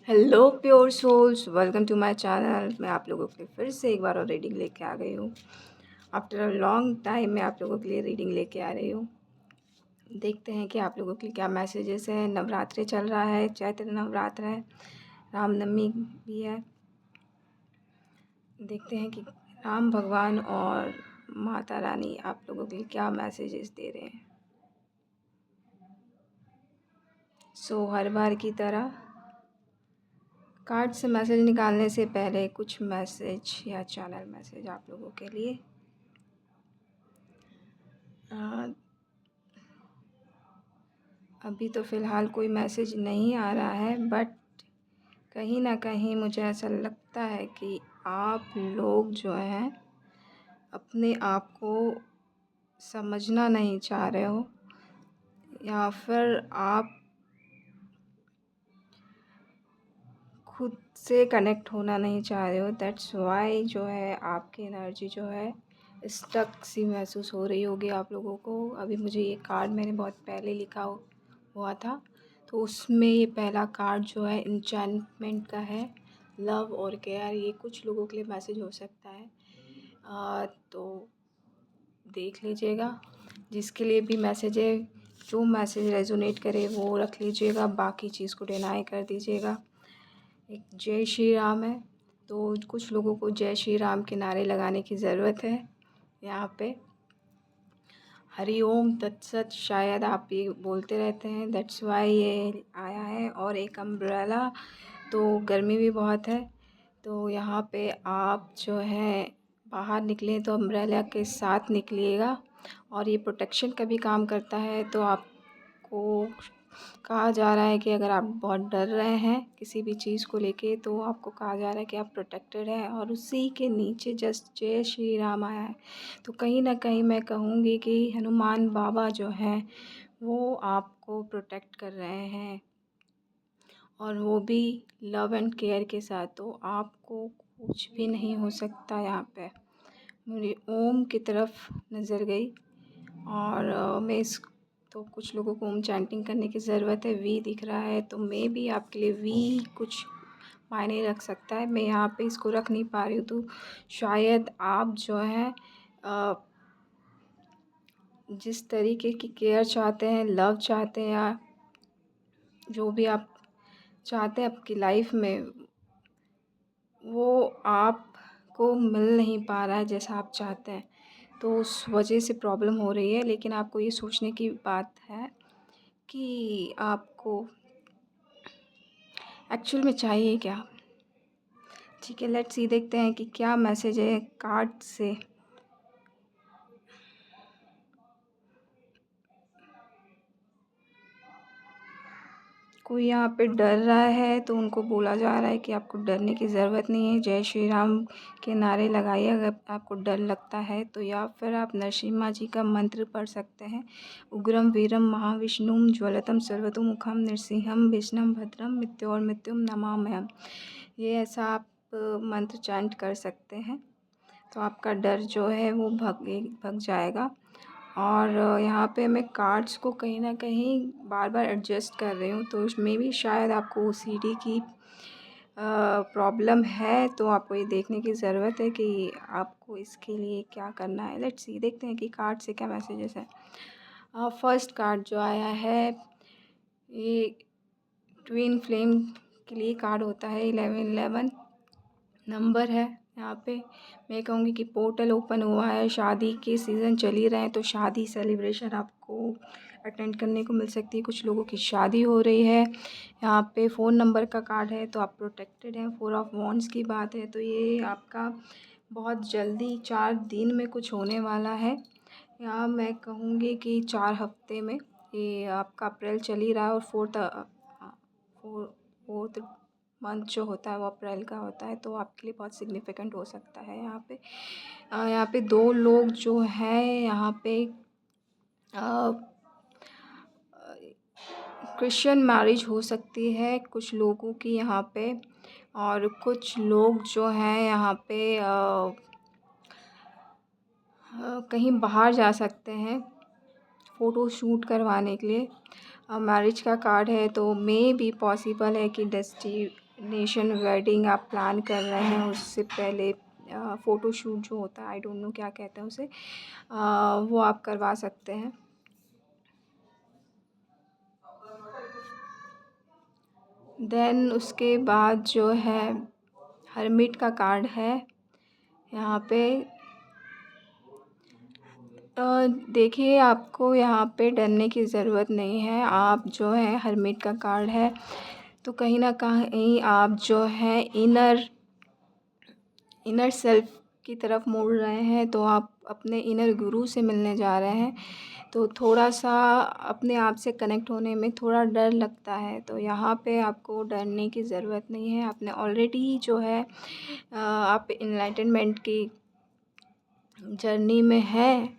Hello pure souls, welcome to my channel. मैं आप लोगों के लिए फिर से एक बार और रीडिंग लेके आ गई हूँ। आफ्टर अ लॉन्ग टाइम मैं आप लोगों के लिए रीडिंग लेके आ रही हूँ। देखते हैं कि आप लोगों के लिए क्या मैसेजेस हैं। नवरात्रि चल रहा है, चैत्र नवरात्र है, रामनवमी भी है। देखते हैं कि राम भगवान और माता रानी आप लोगों के लिए क्या मैसेजेस दे रहे हैं। हर बार की तरह कार्ड से मैसेज निकालने से पहले कुछ मैसेज या चैनल मैसेज आप लोगों के लिए। अभी तो फ़िलहाल कोई मैसेज नहीं आ रहा है, बट कहीं ना कहीं मुझे ऐसा लगता है कि आप लोग जो हैं अपने आप को समझना नहीं चाह रहे हो, या फिर आप खुद से कनेक्ट होना नहीं चाह रहे हो। दैट्स वाई जो है आपकी एनर्जी जो है स्टक सी महसूस हो रही होगी आप लोगों को। अभी मुझे ये कार्ड मैंने बहुत पहले लिखा हुआ था, तो उसमें ये पहला कार्ड जो है इंचैंटमेंट का है। लव और केयर, ये कुछ लोगों के लिए मैसेज हो सकता है। तो देख लीजिएगा, जिसके लिए भी मैसेज है, जो मैसेज रेजोनेट करे वो रख लीजिएगा, बाकी चीज़ को डिनाई कर दीजिएगा। एक जय श्री राम है, तो कुछ लोगों को जय श्री राम के नारे लगाने की ज़रूरत है। यहाँ पे हरि ओम तत्सत शायद आप ये बोलते रहते हैं, दैट्स वाई ये आया है। और एक अम्ब्रेला, तो गर्मी भी बहुत है, तो यहाँ पे आप जो है बाहर निकलें तो अम्ब्रेला के साथ निकलिएगा। और ये प्रोटेक्शन का भी काम करता है। तो आपको कहा जा रहा है कि अगर आप बहुत डर रहे हैं किसी भी चीज़ को लेके, तो आपको कहा जा रहा है कि आप प्रोटेक्टेड हैं। और उसी के नीचे जस्ट जय श्री राम आया है, तो कहीं ना कहीं मैं कहूँगी कि हनुमान बाबा जो हैं वो आपको प्रोटेक्ट कर रहे हैं, और वो भी लव एंड केयर के साथ। तो आपको कुछ भी नहीं हो सकता। यहाँ पे मेरी ओम की तरफ नज़र गई, और मैं इस तो कुछ लोगों को ओम चैंटिंग करने की ज़रूरत है। वी दिख रहा है, तो मे भी आपके लिए वी कुछ मायने रख सकता है। मैं यहाँ पे इसको रख नहीं पा रही हूँ, तो शायद आप जो है जिस तरीके की केयर चाहते हैं, लव चाहते हैं, या जो भी आप चाहते हैं आपकी लाइफ में, वो आपको मिल नहीं पा रहा है जैसा आप चाहते हैं। तो उस वजह से प्रॉब्लम हो रही है। लेकिन आपको ये सोचने की बात है कि आपको एक्चुअल में चाहिए क्या। ठीक है, लेट्स सी, देखते हैं कि क्या मैसेज है कार्ड से। कोई यहाँ पे डर रहा है, तो उनको बोला जा रहा है कि आपको डरने की ज़रूरत नहीं है। जय श्री राम के नारे लगाइए अगर आपको डर लगता है तो, या फिर आप नरसिम्हा जी का मंत्र पढ़ सकते हैं। उग्रम वीरम महाविष्णुम ज्वलतम सर्वतोमुखम नृसिंहम विष्णुम भद्रम मृत्युर्मृत्युम नमाम्यहम्। ये ऐसा आप मंत्र चैंट कर सकते हैं, तो आपका डर जो है वो भग जाएगा। और यहाँ पे मैं कार्ड्स को कहीं ना कहीं बार बार एडजस्ट कर रही हूँ, तो उसमें भी शायद आपको ओसीडी की प्रॉब्लम है। तो आपको ये देखने की ज़रूरत है कि आपको इसके लिए क्या करना है। लेट्स सी, देखते हैं कि कार्ड से क्या मैसेजेस हैं। फर्स्ट कार्ड जो आया है, ये ट्विन फ्लेम के लिए कार्ड होता है। 1111 नंबर है। यहाँ पे मैं कहूँगी कि पोर्टल ओपन हुआ है, शादी के सीज़न चल ही रहे हैं, तो शादी सेलिब्रेशन आपको अटेंड करने को मिल सकती है। कुछ लोगों की शादी हो रही है। यहाँ पे फ़ोन नंबर का कार्ड है, तो आप प्रोटेक्टेड हैं। 4 ऑफ वॉन्ड्स की बात है, तो ये आपका बहुत जल्दी 4 दिन में कुछ होने वाला है। यहाँ मैं कहूँगी कि 4 हफ्ते में, ये आपका अप्रैल चल ही रहा है, और फोर्थ मंथ जो होता है वो अप्रैल का होता है, तो आपके लिए बहुत सिग्निफिकेंट हो सकता है। यहाँ पे 2 लोग जो हैं यहाँ पे क्रिश्चियन मैरिज हो सकती है कुछ लोगों की यहाँ पे, और कुछ लोग जो हैं यहाँ पे कहीं बाहर जा सकते हैं फ़ोटो शूट करवाने के लिए। मैरिज का कार्ड है, तो मे भी पॉसिबल है कि नेशन वेडिंग आप प्लान कर रहे हैं उससे पहले फ़ोटोशूट जो होता है, आई डोंट नो क्या कहते हैं उसे, वो आप करवा सकते हैं। देन उसके बाद जो है हर्मिट का कार्ड है यहाँ पे। देखिए, आपको यहाँ पे डरने की ज़रूरत नहीं है। आप जो है हर्मिट का कार्ड है तो कहीं न कहीं आप जो है इनर सेल्फ की तरफ मुड़ रहे हैं, तो आप अपने इनर गुरु से मिलने जा रहे हैं। तो थोड़ा-सा अपने आप से कनेक्ट होने में थोड़ा डर लगता है, तो यहाँ पे आपको डरने की ज़रूरत नहीं है। आपने ऑलरेडी जो है आप एनलाइटनमेंट की जर्नी में हैं,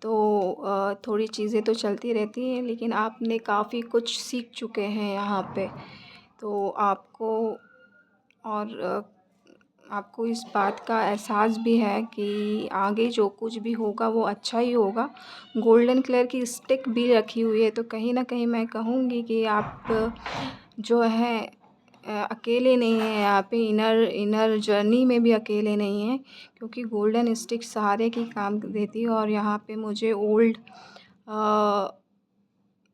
तो थोड़ी चीज़ें तो चलती रहती हैं, लेकिन आपने काफ़ी कुछ सीख चुके हैं यहाँ पे। तो आपको इस बात का एहसास भी है कि आगे जो कुछ भी होगा वो अच्छा ही होगा। गोल्डन कलर की स्टिक भी रखी हुई है, तो कहीं न कहीं मैं कहूँगी कि आप जो है अकेले नहीं हैं यहाँ पे, इनर जर्नी में भी अकेले नहीं हैं, क्योंकि गोल्डन स्टिक सहारे की काम देती है। और यहाँ पे मुझे ओल्ड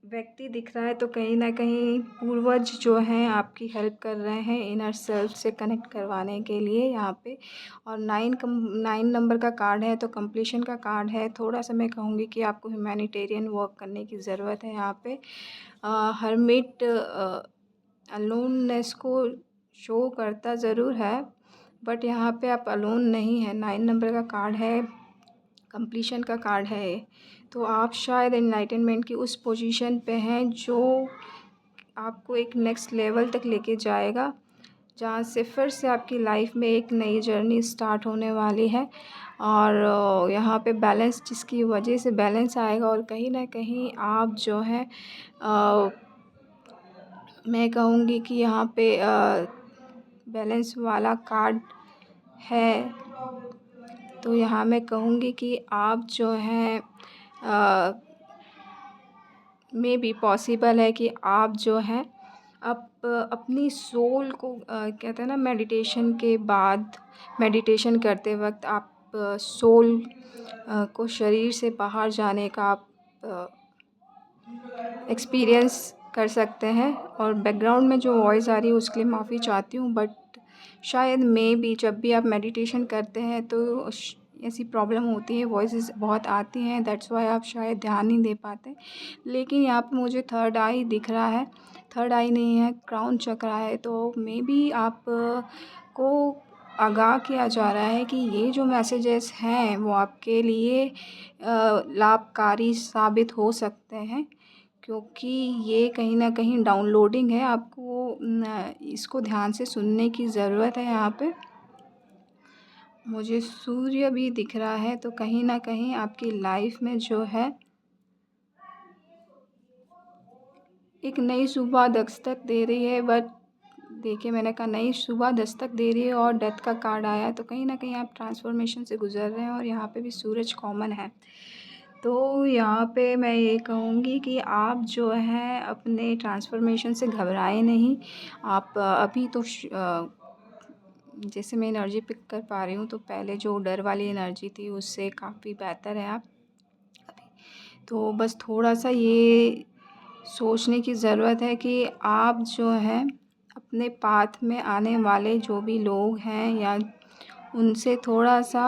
व्यक्ति दिख रहा है, तो कहीं न कहीं पूर्वज जो हैं आपकी हेल्प कर रहे हैं इनर सेल्फ से कनेक्ट करवाने के लिए यहाँ पे। और 9 नंबर का कार्ड है, तो कंप्लीशन का कार्ड है। थोड़ा-सा मैं कहूँगी कि आपको ह्यूमैनिटेरियन वर्क करने की ज़रूरत है यहाँ पे। हर्मिट अलोननेस को शो करता ज़रूर है, बट यहाँ पे आप अलोन नहीं हैं। 9 नंबर का कार्ड है, कंप्लीशन का कार्ड है ये। तो आप शायद एनलाइटनमेंट की उस पोजीशन पे हैं जो आपको एक नेक्स्ट लेवल तक लेके जाएगा, जहाँ से फिर से आपकी लाइफ में एक नई जर्नी स्टार्ट होने वाली है। और यहाँ पे बैलेंस, जिसकी वजह से बैलेंस आएगा, और कहीं न कहीं आप जो है मैं कहूँगी कि यहाँ पे बैलेंस वाला कार्ड है, तो यहाँ मैं कहूँगी कि आप जो हैं मे बी पॉसिबल है कि आप जो हैं अपनी सोल को कहते हैं ना, मेडिटेशन के बाद, मेडिटेशन करते वक्त आप सोल को शरीर से बाहर जाने का आप एक्सपीरियंस कर सकते हैं। और बैकग्राउंड में जो वॉइस आ रही है उसके लिए माफ़ी चाहती हूँ, बट शायद मे बी जब भी आप मेडिटेशन करते हैं तो ऐसी प्रॉब्लम होती है, वॉइसेस बहुत आती हैं, दैट्स वाई आप शायद ध्यान नहीं दे पाते। लेकिन यहाँ पे मुझे थर्ड आई दिख रहा है, थर्ड आई नहीं है, क्राउन चक्र है। तो मे बी आप को आगाह किया जा रहा है कि ये जो मैसेजेस हैं वो आपके लिए लाभकारी साबित हो सकते हैं, क्योंकि ये कहीं न कहीं डाउनलोडिंग है। आपको इसको ध्यान से सुनने की ज़रूरत है। यहाँ पे मुझे सूर्य भी दिख रहा है, तो कहीं न कहीं आपकी लाइफ में जो है एक नई सुबह दस्तक दे रही है। बट देखिए, मैंने कहा नई सुबह दस्तक दे रही है और डेथ का कार्ड आया है, तो कहीं न कहीं आप ट्रांसफॉर्मेशन से गुज़र रहे हैं। और यहाँ पे भी सूरज कॉमन है, तो यहाँ पे मैं ये कहूँगी कि आप जो है अपने ट्रांसफॉर्मेशन से घबराएं नहीं। आप अभी तो जैसे मैं एनर्जी पिक कर पा रही हूँ, तो पहले जो डर वाली एनर्जी थी उससे काफ़ी बेहतर है आप अभी। तो बस थोड़ा-सा ये सोचने की ज़रूरत है कि आप जो है अपने पाथ में आने वाले जो भी लोग हैं या उनसे थोड़ा-सा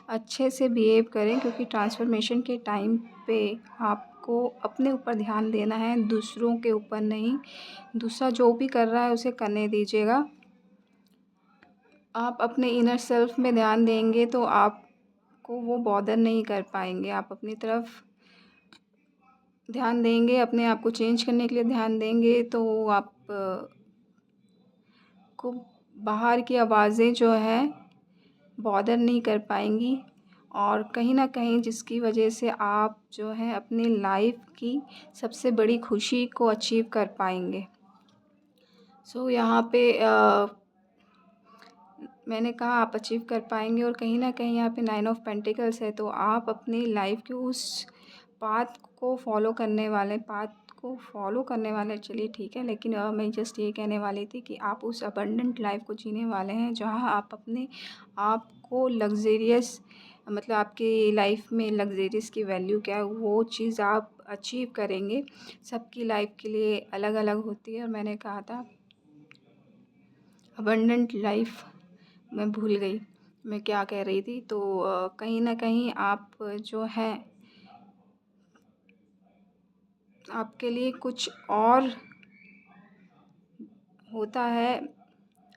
अच्छे से बिहेव करें, क्योंकि ट्रांसफॉर्मेशन के टाइम पे आपको अपने ऊपर ध्यान देना है, दूसरों के ऊपर नहीं। दूसरा जो भी कर रहा है उसे करने दीजिएगा। आप अपने इनर सेल्फ में ध्यान देंगे तो आपको वो बॉदर नहीं कर पाएँगे। आप अपनी तरफ ध्यान देंगे, अपने आप को चेंज करने के लिए ध्यान देंगे, तो आप को बाहर की आवाज़ें जो हैं बॉदर नहीं कर पाएंगी। और कहीं न कहीं जिसकी वजह से आप जो है अपनी लाइफ की सबसे बड़ी खुशी को अचीव कर पाएंगे। सो यहाँ पे मैंने कहा आप अचीव कर पाएंगे। और कहीं न कहीं यहाँ पे 9 ऑफ़ पेंटिकल्स है, तो आप अपनी लाइफ के उस पाथ को फॉलो करने वाले, पाथ उसको फॉलो करने वाले चलिए ठीक है, लेकिन मैं जस्ट ये कहने वाली थी कि आप उस अबंडेंट लाइफ को जीने वाले हैं जहाँ आप अपने आप को लग्जेरियस, मतलब आपकी लाइफ में लग्जेरियस की वैल्यू क्या है वो चीज़ आप अचीव करेंगे। सबकी लाइफ के लिए अलग अलग होती है। और मैंने कहा था अबंडेंट लाइफ, मैं भूल गई मैं क्या कह रही थी। तो कहीं ना कहीं आप जो है आपके लिए कुछ और होता है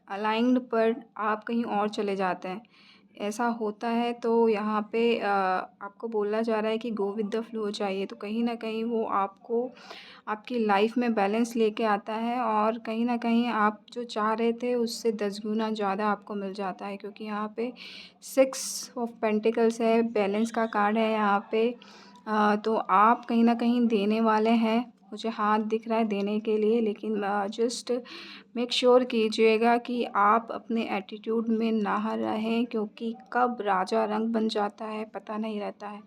अलाइंड, पर आप कहीं और चले जाते हैं। ऐसा होता है तो यहाँ पे आपको बोला जा रहा है कि गो विद द फ्लो चाहिए। तो कहीं ना कहीं वो आपको आपकी लाइफ में बैलेंस लेके आता है, और कहीं ना कहीं आप जो चाह रहे थे उससे 10 गुना ज़्यादा आपको मिल जाता है, क्योंकि यहाँ पे 6 ऑफ पेंटिकल्स है, बैलेंस का कार्ड है यहाँ पे। तो आप कहीं ना कहीं देने वाले हैं, मुझे हाथ दिख रहा है देने के लिए, लेकिन जस्ट मेक श्योर कीजिएगा कि आप अपने एटीट्यूड में ना रहें, क्योंकि कब राजा रंग बन जाता है पता नहीं रहता है।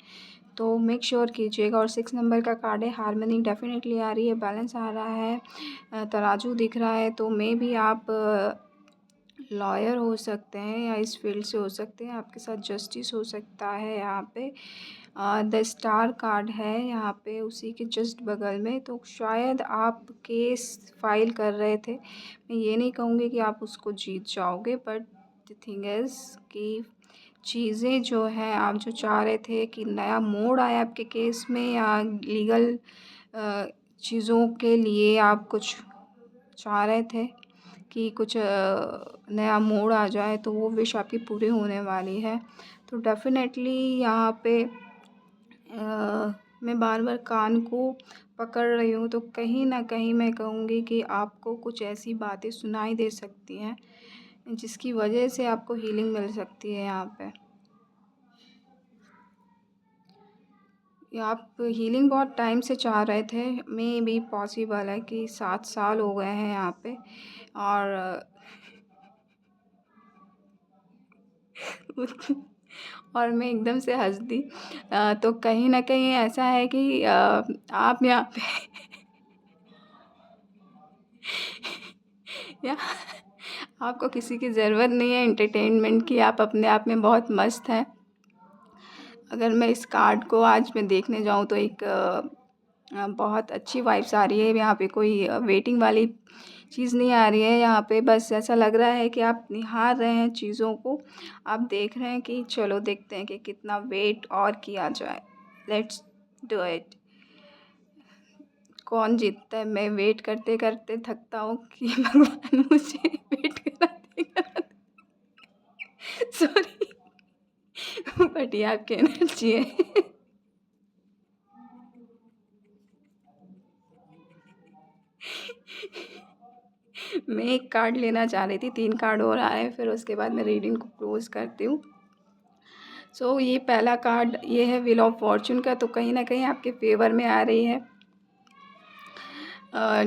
तो मेक श्योर कीजिएगा। और 6 नंबर का कार्ड है, हारमनी डेफिनेटली आ रही है, बैलेंस आ रहा है, तराजू दिख रहा है। तो मे भी आप लॉयर हो सकते हैं या इस फील्ड से हो सकते हैं, आपके साथ जस्टिस हो सकता है। यहाँ पे द स्टार कार्ड है यहाँ पे उसी के जस्ट बगल में। तो शायद आप केस फाइल कर रहे थे, मैं ये नहीं कहूँगी कि आप उसको जीत जाओगे, बट द थिंग इज़ कि चीज़ें जो हैं आप जो चाह रहे थे कि नया मोड़ आए आपके केस में, या लीगल चीज़ों के लिए आप कुछ चाह रहे थे कि कुछ नया मोड़ आ जाए, तो वो विश आपकी पूरी होने वाली है। तो डेफ़िनेटली यहाँ पे मैं बार बार कान को पकड़ रही हूँ, तो कहीं ना कहीं मैं कहूँगी कि आपको कुछ ऐसी बातें सुनाई दे सकती हैं जिसकी वजह से आपको हीलिंग मिल सकती है। यहाँ पे आप हीलिंग बहुत टाइम से चाह रहे थे, मे भी पॉसिबल है कि 7 साल हो गए हैं यहाँ पे। और और मैं एकदम से हंस दी। तो कहीं ना कहीं ऐसा है कि आप यहाँ पे या आपको किसी की ज़रूरत नहीं है एंटरटेनमेंट की, आप अपने आप में बहुत मस्त हैं। अगर मैं इस कार्ड को आज मैं देखने जाऊँ तो एक बहुत अच्छी वाइब्स आ रही है यहाँ पे, कोई वेटिंग वाली चीज़ नहीं आ रही है यहाँ पे। बस ऐसा लग रहा है कि आप निहार रहे हैं चीज़ों को, आप देख रहे हैं कि चलो देखते हैं कि कितना वेट और किया जाए, लेट्स डू इट। कौन जीतता है? मैं वेट करते करते थकता हूँ कि भगवान मुझे वेट कराते कराते सॉरी, बट ये आपकी एनर्जी है। मैं एक कार्ड लेना चाह रही थी, 3 कार्ड और आए हैं, फिर उसके बाद मैं रीडिंग को क्लोज करती हूँ। सो ये पहला कार्ड ये है व्हील ऑफ फॉर्चून का, तो कहीं ना कहीं आपके फेवर में आ रही है।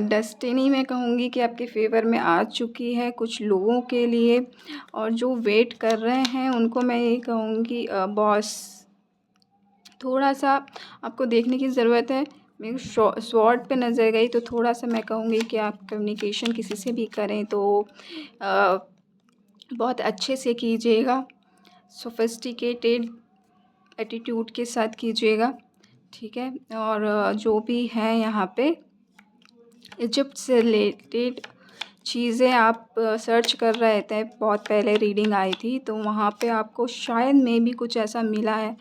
डेस्टिनी मैं कहूँगी कि आपके फेवर में आ चुकी है कुछ लोगों के लिए, और जो वेट कर रहे हैं उनको मैं ये कहूँगी बॉस थोड़ा सा आपको देखने की ज़रूरत है। मेरे स्वॉर्ड पे नज़र गई, तो थोड़ा सा मैं कहूँगी कि आप कम्युनिकेशन किसी से भी करें तो अ, बहुत अच्छे से कीजिएगा, सोफिस्टिकेटेड एटीट्यूड के साथ कीजिएगा, ठीक है। और जो भी है यहाँ पे इजिप्ट से रिलेटेड चीज़ें आप सर्च कर रहे थे, बहुत पहले रीडिंग आई थी, तो वहाँ पे आपको शायद में भी कुछ ऐसा मिला है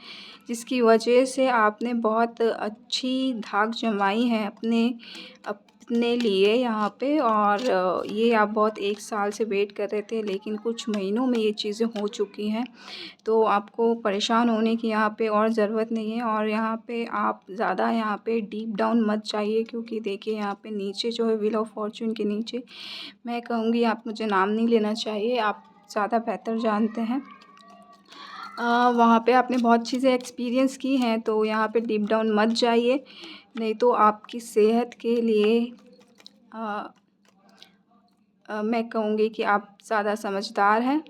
जिसकी वजह से आपने बहुत अच्छी धाक जमाई है अपने लिए यहाँ पे। और ये आप बहुत 1 साल से वेट कर रहे थे, लेकिन कुछ महीनों में ये चीज़ें हो चुकी हैं। तो आपको परेशान होने की यहाँ पे और ज़रूरत नहीं है। और यहाँ पे आप ज़्यादा यहाँ पे डीप डाउन मत जाइए, क्योंकि देखिए यहाँ पे नीचे जो है व्हील ऑफ फॉर्चून के नीचे मैं कहूँगी आप मुझे नाम नहीं लेना चाहिए, आप ज़्यादा बेहतर जानते हैं। वहाँ पे आपने बहुत चीज़ें एक्सपीरियंस की हैं, तो यहाँ पे डीप डाउन मत जाइए, नहीं तो आपकी सेहत के लिए मैं कहूँगी कि आप ज़्यादा समझदार हैं।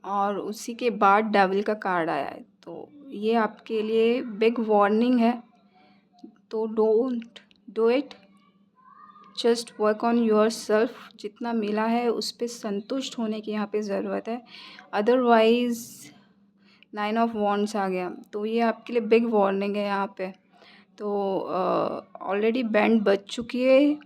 और उसी के बाद डेविल का कार्ड आया है, तो ये आपके लिए बिग वार्निंग है। तो don't do it, just work on your self. जितना मिला है उस पर संतुष्ट होने की यहाँ पे ज़रूरत है। अदरवाइज़ 9 ऑफ वॉन्ड्स आ गया, तो ये आपके लिए बिग वार्निंग है यहाँ पे। तो ऑलरेडी बैंड बज चुकी है,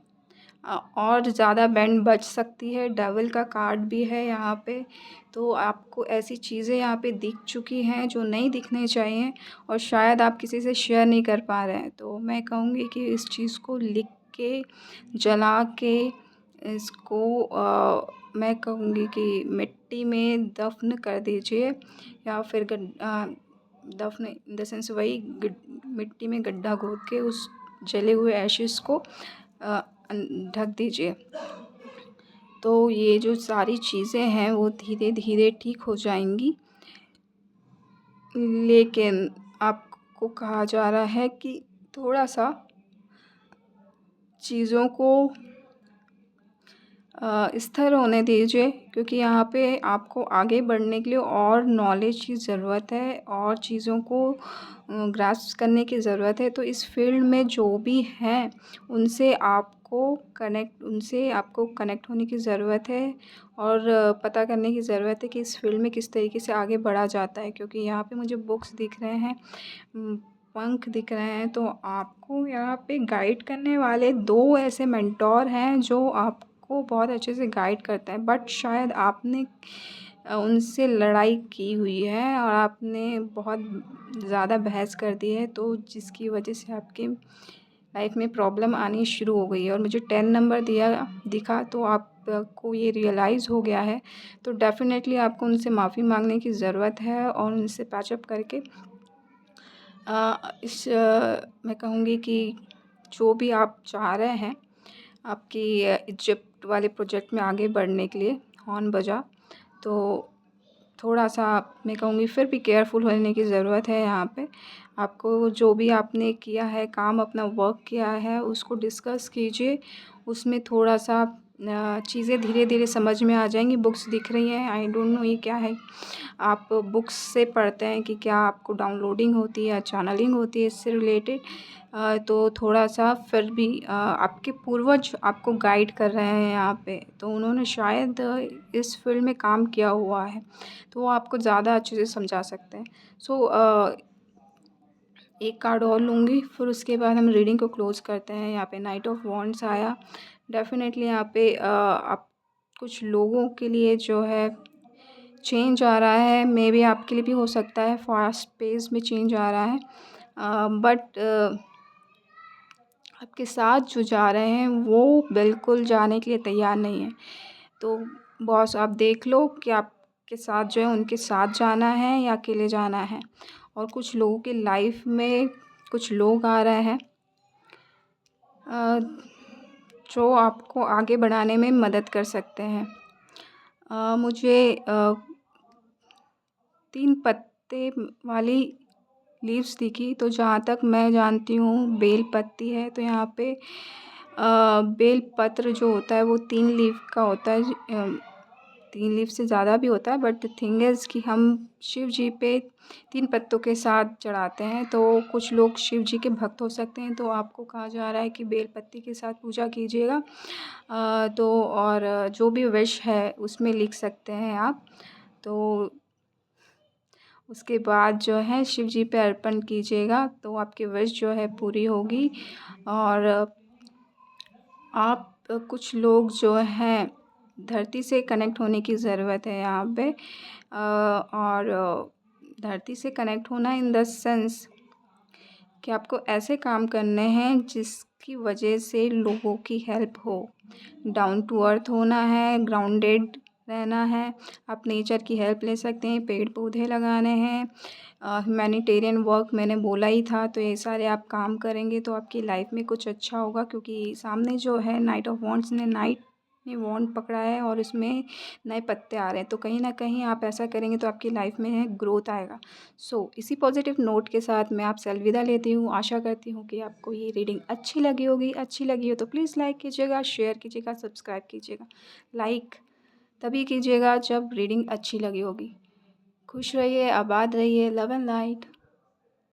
और ज़्यादा बैंड बज सकती है। डेविल का कार्ड भी है यहाँ पे। तो आपको ऐसी चीज़ें यहाँ पे दिख चुकी हैं जो नहीं दिखने चाहिए, और शायद आप किसी से शेयर नहीं कर पा रहे हैं। तो मैं कहूँगी कि इस चीज़ को लिख के, जला के, इसको मैं कहूँगी कि मिट्टी में दफ़न कर दीजिए, या फिर दफ़न इन द सेंस वही मिट्टी में गड्ढा खोद के उस जले हुए एशेस को ढक दीजिए। तो ये जो सारी चीज़ें हैं वो धीरे धीरे ठीक हो जाएंगी। लेकिन आपको कहा जा रहा है कि थोड़ा सा चीज़ों को स्थिर होने दीजिए, क्योंकि यहाँ पे आपको आगे बढ़ने के लिए और नॉलेज की ज़रूरत है, और चीज़ों को ग्रास्प करने की ज़रूरत है। तो इस फील्ड में जो भी हैं उनसे आपको कनेक्ट होने की ज़रूरत है, और पता करने की ज़रूरत है कि इस फील्ड में किस तरीके से आगे बढ़ा जाता है। क्योंकि यहाँ पे मुझे बुक्स दिख रहे हैं, पंख दिख रहे हैं, तो आपको यहाँ पे गाइड करने वाले 2 ऐसे मेंटोर हैं जो आपको बहुत अच्छे से गाइड करते हैं। बट शायद आपने उनसे लड़ाई की हुई है, और आपने बहुत ज़्यादा बहस कर दी है, तो जिसकी वजह से आपकी लाइफ में प्रॉब्लम आनी शुरू हो गई है। और मुझे 10 नंबर दिखा, तो आपको ये रियलाइज़ हो गया है। तो डेफ़िनेटली आपको उनसे माफ़ी मांगने की ज़रूरत है, और उनसे पैचअप करके मैं कहूँगी कि जो भी आप चाह रहे हैं आपकी इजिप्ट वाले प्रोजेक्ट में आगे बढ़ने के लिए, हॉर्न बजा, तो थोड़ा सा मैं कहूँगी फिर भी केयरफुल होने की ज़रूरत है यहाँ पे। आपको जो भी आपने किया है काम, अपना वर्क किया है, उसको डिस्कस कीजिए। उसमें थोड़ा सा चीज़ें धीरे धीरे समझ में आ जाएंगी। बुक्स दिख रही हैं, आई डोंट नो ये क्या है। आप बुक्स से पढ़ते हैं कि क्या आपको डाउनलोडिंग होती है या चैनलिंग होती है इससे रिलेटेड, तो थोड़ा सा फिर भी आपके पूर्वज आपको गाइड कर रहे हैं यहाँ पे, तो उन्होंने शायद इस फील्ड में काम किया हुआ है, तो वो आपको ज़्यादा अच्छे से समझा सकते हैं। सो एक कार्ड और लूँगी, फिर उसके बाद हम रीडिंग को क्लोज़ करते हैं। यहाँ पे नाइट ऑफ वॉन्ड्स आया। डेफ़िनेटली यहाँ पे आप कुछ लोगों के लिए जो है चेंज आ रहा है, मे बी आपके लिए भी हो सकता है। फास्ट पेस में चेंज आ रहा है, बट आपके साथ जो जा रहे हैं वो बिल्कुल जाने के लिए तैयार नहीं है। तो बॉस आप देख लो कि आपके साथ जो है उनके साथ जाना है या अकेले जाना है। और कुछ लोगों की लाइफ में कुछ लोग आ रहे हैं जो आपको आगे बढ़ाने में मदद कर सकते हैं। मुझे 3 पत्ते वाली लीव्स दिखी, तो जहाँ तक मैं जानती हूँ बेल पत्ती है। तो यहाँ पे बेल पत्र जो होता है वो 3 लीफ का होता है। 3 लीफ से ज़्यादा भी होता है, बट द थिंग इज़ कि हम शिव जी पे 3 पत्तों के साथ चढ़ाते हैं। तो कुछ लोग शिव जी के भक्त हो सकते हैं, तो आपको कहा जा रहा है कि बेल पत्ती के साथ पूजा कीजिएगा। तो और जो भी विश है उसमें लिख सकते हैं आप। तो उसके बाद जो है शिव जी पे अर्पण कीजिएगा, तो आपकी विश जो है पूरी होगी। और आप कुछ लोग जो हैं धरती से कनेक्ट होने की ज़रूरत है यहाँ पे। और धरती से कनेक्ट होना इन द सेंस कि आपको ऐसे काम करने हैं जिसकी वजह से लोगों की हेल्प हो। डाउन टू अर्थ होना है, ग्राउंडेड रहना है। आप नेचर की हेल्प ले सकते हैं, पेड़ पौधे लगाने हैं, ह्यूमैनिटेरियन वर्क मैंने बोला ही था। तो ये सारे आप काम करेंगे तो आपकी लाइफ में कुछ अच्छा होगा। क्योंकि सामने जो है नाइट ऑफ वॉन्ड्स ने वॉन्ड पकड़ा है, और इसमें नए पत्ते आ रहे हैं। तो कहीं ना कहीं आप ऐसा करेंगे तो आपकी लाइफ में ग्रोथ आएगा। सो इसी पॉजिटिव नोट के साथ मैं आपसे अलविदा लेती हूँ। आशा करती हूँ कि आपको ये रीडिंग अच्छी लगी होगी। अच्छी लगी हो तो प्लीज़ लाइक कीजिएगा, शेयर कीजिएगा, सब्सक्राइब कीजिएगा। लाइक तभी कीजिएगा जब रीडिंग अच्छी लगी होगी। खुश रहिए, आबाद रहिए। Love and light.